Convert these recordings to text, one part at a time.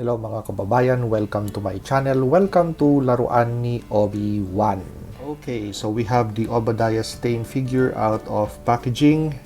Hello mga kababayan, welcome to my channel. Welcome to Laruan ni Obi 1. Okay, so we have the Obadiah Stane figure out of packaging,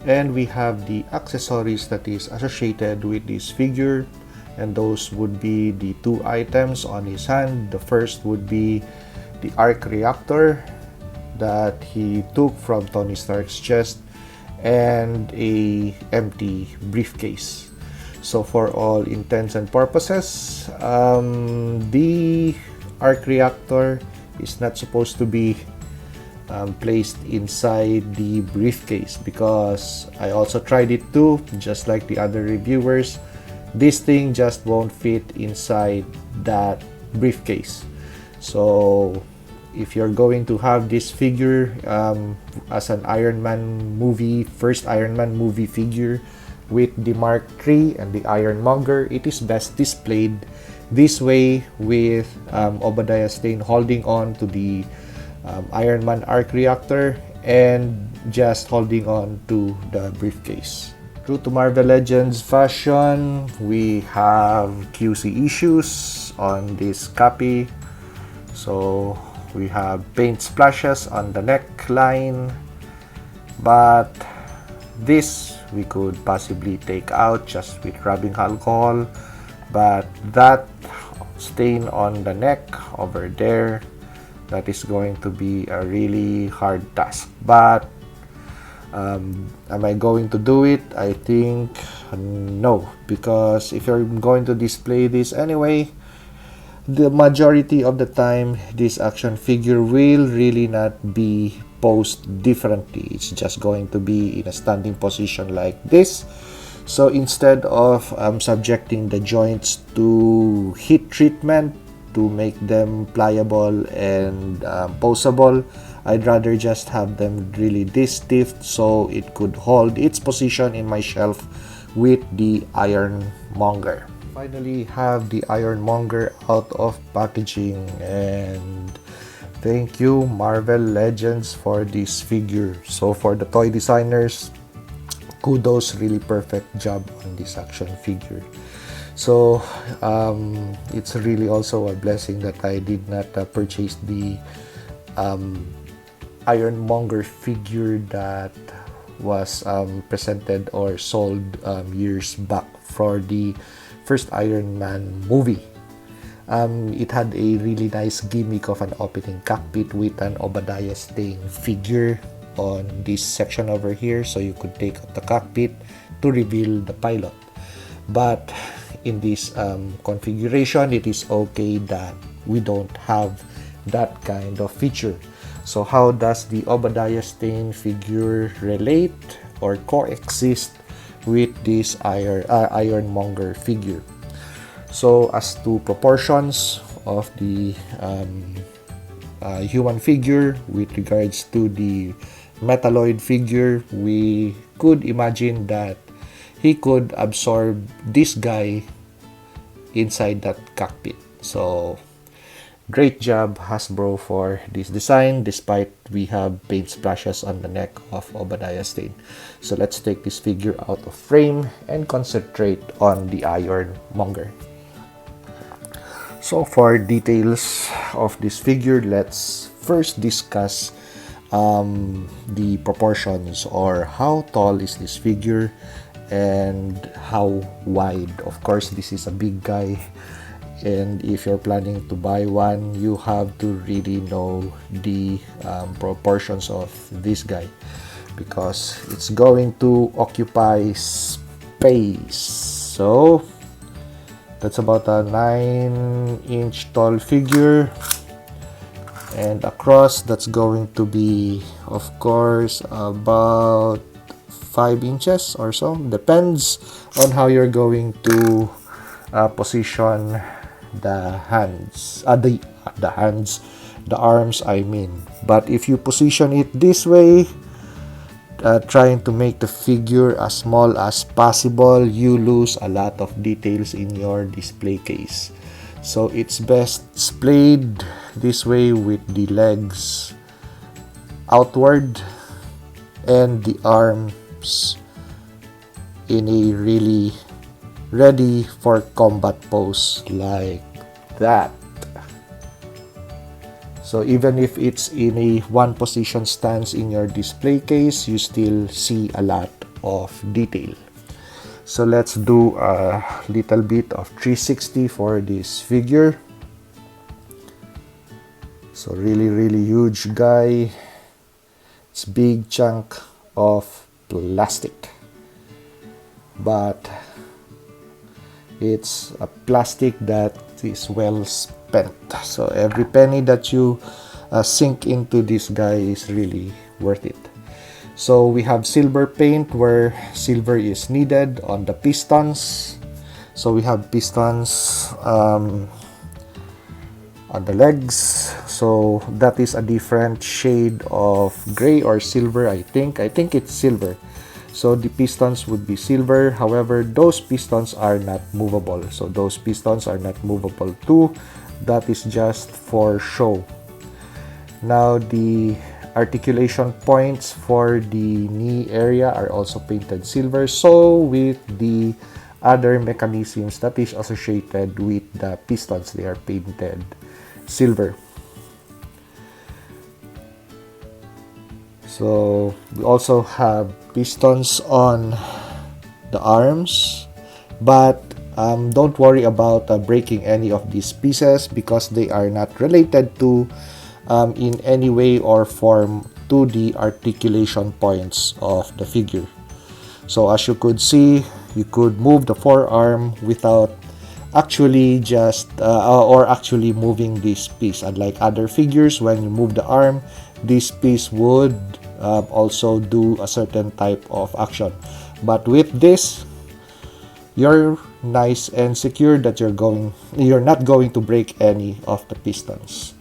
and we have the accessories that is associated with this figure, and those would be the two items on his hand. The first would be the arc reactor that he took from Tony Stark's chest, and a empty briefcase. So for all intents and purposes, the arc reactor is not supposed to be placed inside the briefcase, because I also tried it too, just like the other reviewers. This thing just won't fit inside that briefcase. So if you're going to have this figure as an Iron Man movie, first Iron Man movie figure with the Mark III and the Monger, it is best displayed this way, with Obadiah Stane holding on to the Iron Man arc reactor and just holding on to the briefcase. True to Marvel Legends fashion, we have QC issues on this copy. So we have paint splashes on the neckline, but this we could possibly take out just with rubbing alcohol, but that stain on the neck over there, that is going to be a really hard task. But am I going to do it? I think no, because if you're going to display this anyway, the majority of the time this action figure will really not be posed differently. It's just going to be in a standing position like this. So instead of subjecting the joints to heat treatment to make them pliable and poseable, I'd rather just have them really this stiff so it could hold its position in my shelf with the Monger. Finally have the Monger out of packaging, and thank you Marvel Legends for this figure. So for the toy designers, kudos, really perfect job on this action figure. So it's really also a blessing that I did not purchase the Monger figure that was presented or sold years back for the first Iron Man movie. It had a really nice gimmick of an opening cockpit with an Obadiah Stane figure on this section over here, so you could take out the cockpit to reveal the pilot. But in this configuration, it is okay that we don't have that kind of feature. So how does the Obadiah Stane figure relate or coexist with this Monger figure? So as to proportions of the human figure with regards to the metalloid figure, we could imagine that he could absorb this guy inside that cockpit. So great job Hasbro for this design, despite we have paint splashes on the neck of Obadiah Stane. So let's take this figure out of frame and concentrate on the Monger. So for details of this figure, let's first discuss the proportions, or how tall is this figure and how wide. Of course, this is a big guy, and if you're planning to buy one, you have to really know the proportions of this guy, because it's going to occupy space. So that's about a 9-inch tall figure, and across that's going to be, of course, about 5 inches or so. Depends on how you're going to position the hands, the arms I mean. But if you position it this way, trying to make the figure as small as possible, you lose a lot of details in your display case. So it's best displayed this way, with the legs outward and the arms in a really ready for combat pose like that. So even if it's in a one position stance in your display case, you still see a lot of detail. So let's do a little bit of 360 for this figure. So really huge guy. It's big chunk of plastic, but it's a plastic that is well spent. So every penny that you sink into this guy is really worth it. So we have silver paint where silver is needed on the pistons. So we have pistons on the legs. So that is a different shade of gray or silver, I think it's silver. So the pistons would be silver. However, those pistons are not movable. So those pistons are not movable too. That is just for show. Now the articulation points for the knee area are also painted silver. So with the other mechanisms that is associated with the pistons, they are painted silver. So we also have pistons on the arms, but don't worry about breaking any of these pieces because they are not related to in any way or form to the articulation points of the figure. So as you could see, you could move the forearm without actually actually moving this piece. Unlike other figures, when you move the arm, this piece would also do a certain type of action. But with this, you're nice and secure that you're not going to break any of the pistons.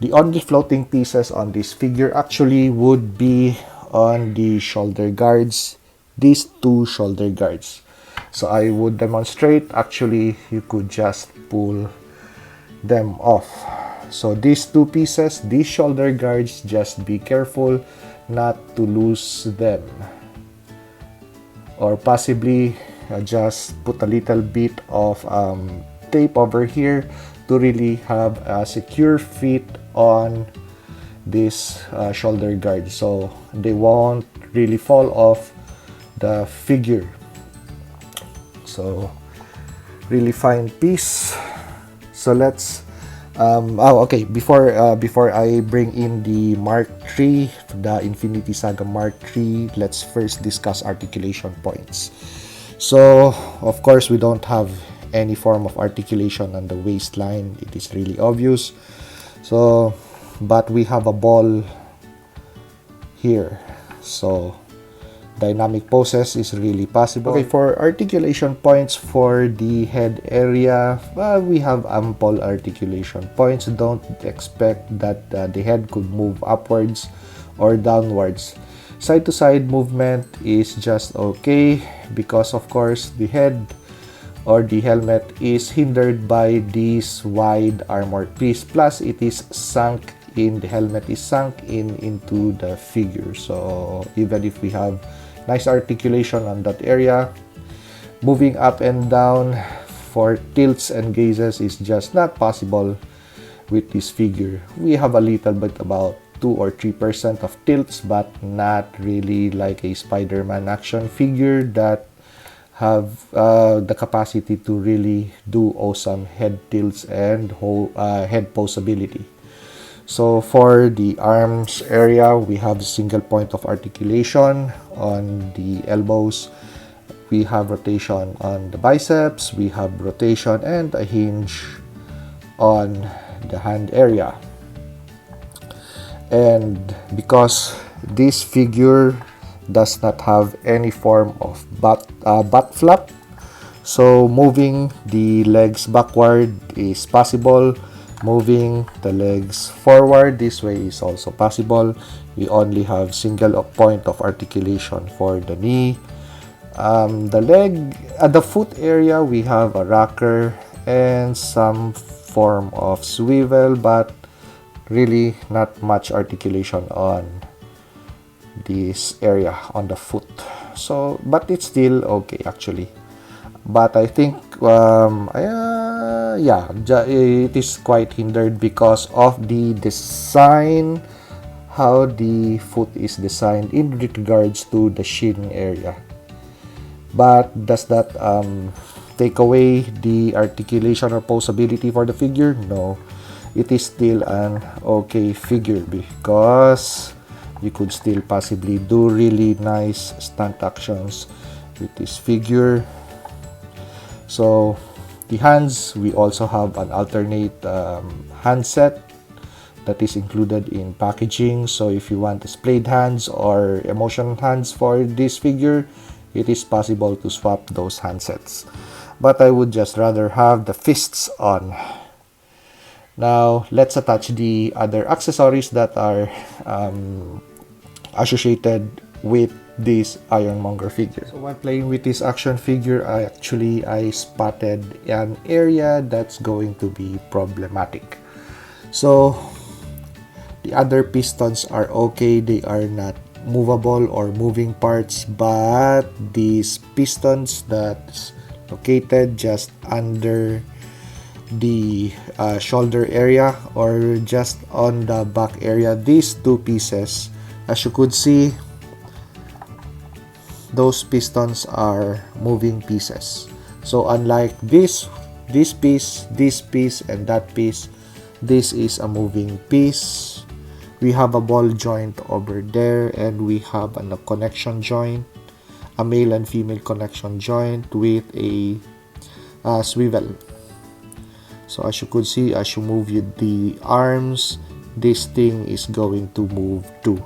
The only floating pieces on this figure actually would be on the shoulder guards, these two shoulder guards. So I would demonstrate. Actually, you could just pull them off. So these two pieces, these shoulder guards, just be careful not to lose them. Or possibly just put a little bit of tape over here to really have a secure fit on this shoulder guard, so they won't really fall off the figure. So really fine piece. So let's okay, before I bring in the Mark III, the Infinity Saga Mark III, let's first discuss articulation points. So of course we don't have any form of articulation on the waistline. It is really obvious. So but we have a ball here, so dynamic poses is really possible. Okay, for articulation points for the head area, we have ample articulation points. Don't expect that the head could move upwards or downwards. Side to side movement is just okay because of course the head or the helmet is hindered by this wide armor piece, plus it is sunk in, the helmet is sunk into the figure. So even if we have nice articulation on that area, moving up and down for tilts and gazes is just not possible with this figure. We have a little bit, about 2 or 3% of tilts, but not really like a Spider-Man action figure that have the capacity to really do awesome head tilts and head posability. So for the arms area, we have a single point of articulation on the elbows. We have rotation on the biceps. We have rotation and a hinge on the hand area. And because this figure does not have any form of butt flap, so moving the legs backward is possible. Moving the legs forward this way is also possible. We only have single point of articulation for the knee. The leg, at the foot area, we have a rocker and some form of swivel, but really not much articulation on this area on the foot. So but it's still okay actually. but I think yeah, it is quite hindered because of the design, how the foot is designed in regards to the shin area. But does that take away the articulation or posability for the figure? No, it is still an okay figure because you could still possibly do really nice stunt actions with this figure. So the hands, we also have an alternate handset that is included in packaging. So if you want splayed hands or emotion hands for this figure, it is possible to swap those handsets. But I would just rather have the fists on. Now let's attach the other accessories that are associated with this Ironmonger figure. So while playing with this action figure, I spotted an area that's going to be problematic. So the other pistons are okay, they are not movable or moving parts, but these pistons that's located just under the shoulder area or just on the back area, these two pieces, as you could see, those pistons are moving pieces. So unlike this piece, and that piece, this is a moving piece. We have a ball joint over there, and we have a connection joint, a male and female connection joint with a swivel. So as you could see, as you move the arms, this thing is going to move too,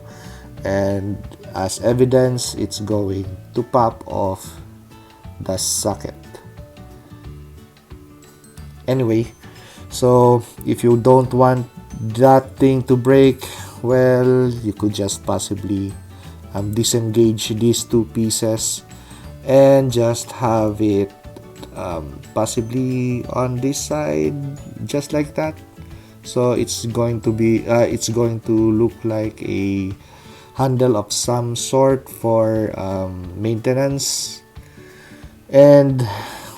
and as evidence, it's going to pop off the socket. Anyway, so if you don't want that thing to break, well, you could just possibly disengage these two pieces and just have it possibly on this side, just like that. So it's going to be it's going to look like a handle of some sort for maintenance. And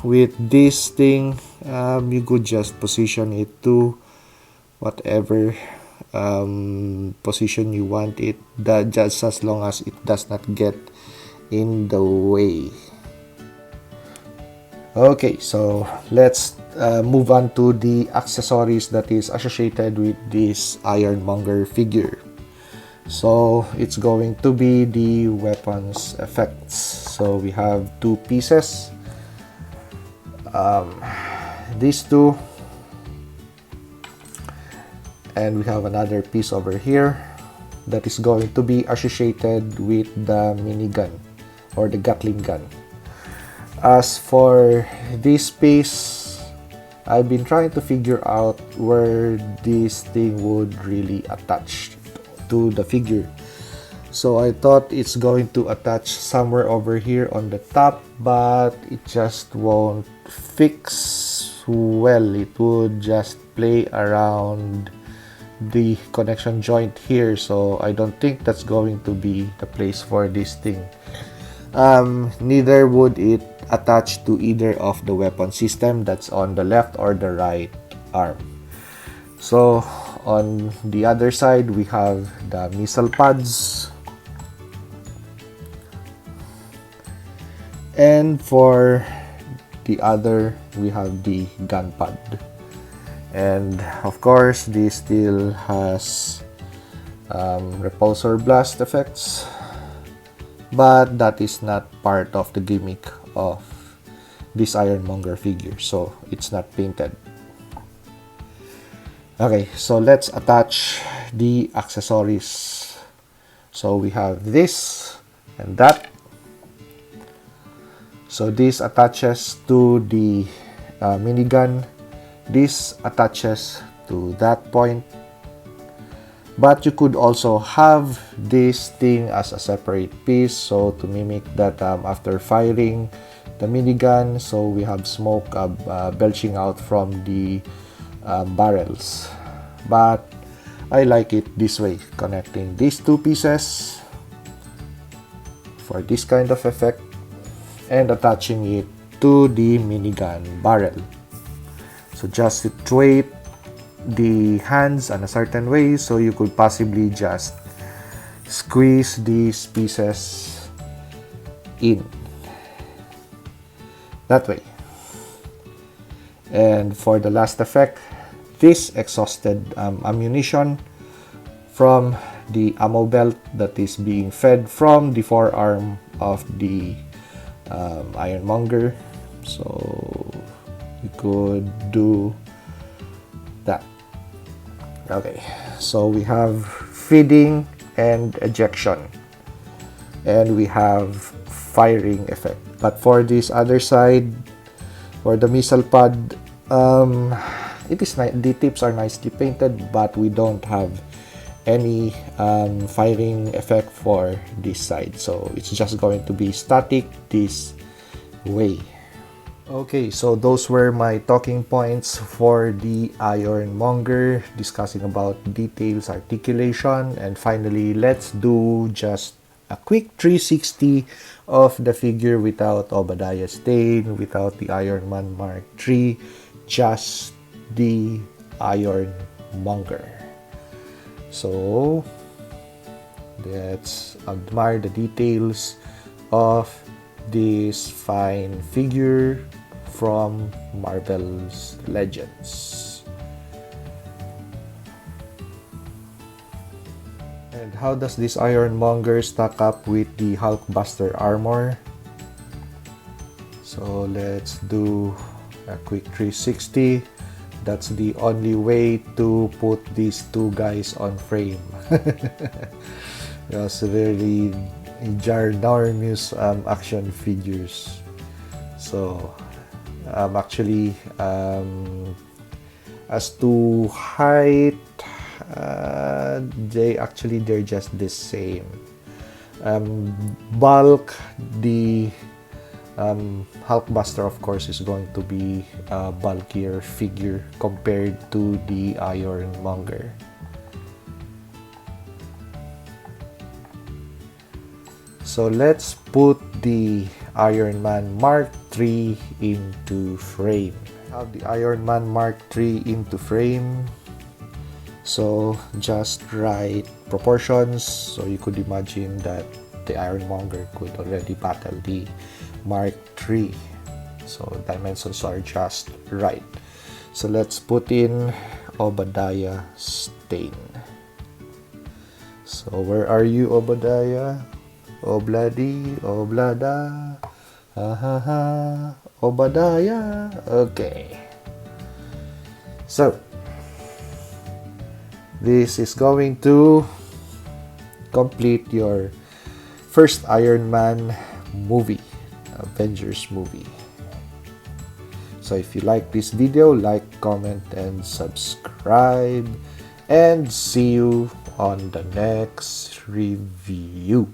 with this thing, you could just position it to whatever position you want it, that just as long as it does not get in the way. Okay, so let's move on to the accessories that is associated with this Ironmonger figure. So it's going to be the weapons effects. So we have two pieces, these two, and we have another piece over here that is going to be associated with the minigun or the Gatling gun. As for this piece, I've been trying to figure out where this thing would really attach to the figure. So I thought it's going to attach somewhere over here on the top, but it just won't fix well. It would just play around the connection joint here, so I don't think that's going to be the place for this thing. Neither would it attach to either of the weapon system that's on the left or the right arm. So on the other side, we have the missile pads, and for the other, we have the gun pad. And of course, this still has repulsor blast effects, but that is not part of the gimmick of this Ironmonger figure, so it's not painted. Okay, so let's attach the accessories. So we have this and that. So this attaches to the minigun. This attaches to that point. But you could also have this thing as a separate piece, so to mimic that after firing the minigun, so we have smoke belching out from the barrels. But I like it this way, connecting these two pieces for this kind of effect and attaching it into the minigun barrel. So just situate the hands in a certain way so you could possibly just squeeze these pieces in that way. And for the last effect, this exhausted ammunition from the ammo belt that is being fed from the forearm of the Ironmonger. So you could do that. Okay, so we have feeding and ejection, and we have firing effect. But for this other side, for the missile pod, it is the tips are nicely painted, but we don't have any firing effect for this side, so it's just going to be static this way. Okay, so those were my talking points for the Ironmonger, discussing about details, articulation, and finally let's do just a quick 360 of the figure without Obadiah Stane, without the Iron Man Mark III, just the Ironmonger. So let's admire the details of this fine figure from Marvel's Legends. And how does this Ironmonger stack up with the Hulkbuster armor? So let's do a quick 360. That's the only way to put these two guys on frame. It was really ginormous action figures. So actually, as to height, they're just the same. Bulk, the Hulkbuster of course is going to be a bulkier figure compared to the Ironmonger. So let's put the Iron Man Mark III into frame. Have the Iron Man Mark III into frame. So just right proportions, so you could imagine that the Ironmonger could already battle the Mark III. So dimensions are just right. So let's put in Obadiah Stane. So where are you, Obadiah? Obladi, Oblada, ha ha ha, Obadiah. Okay. So this is going to complete your first Iron Man movie, Avengers movie. So if you like this video, like, comment, and subscribe, and see you on the next review.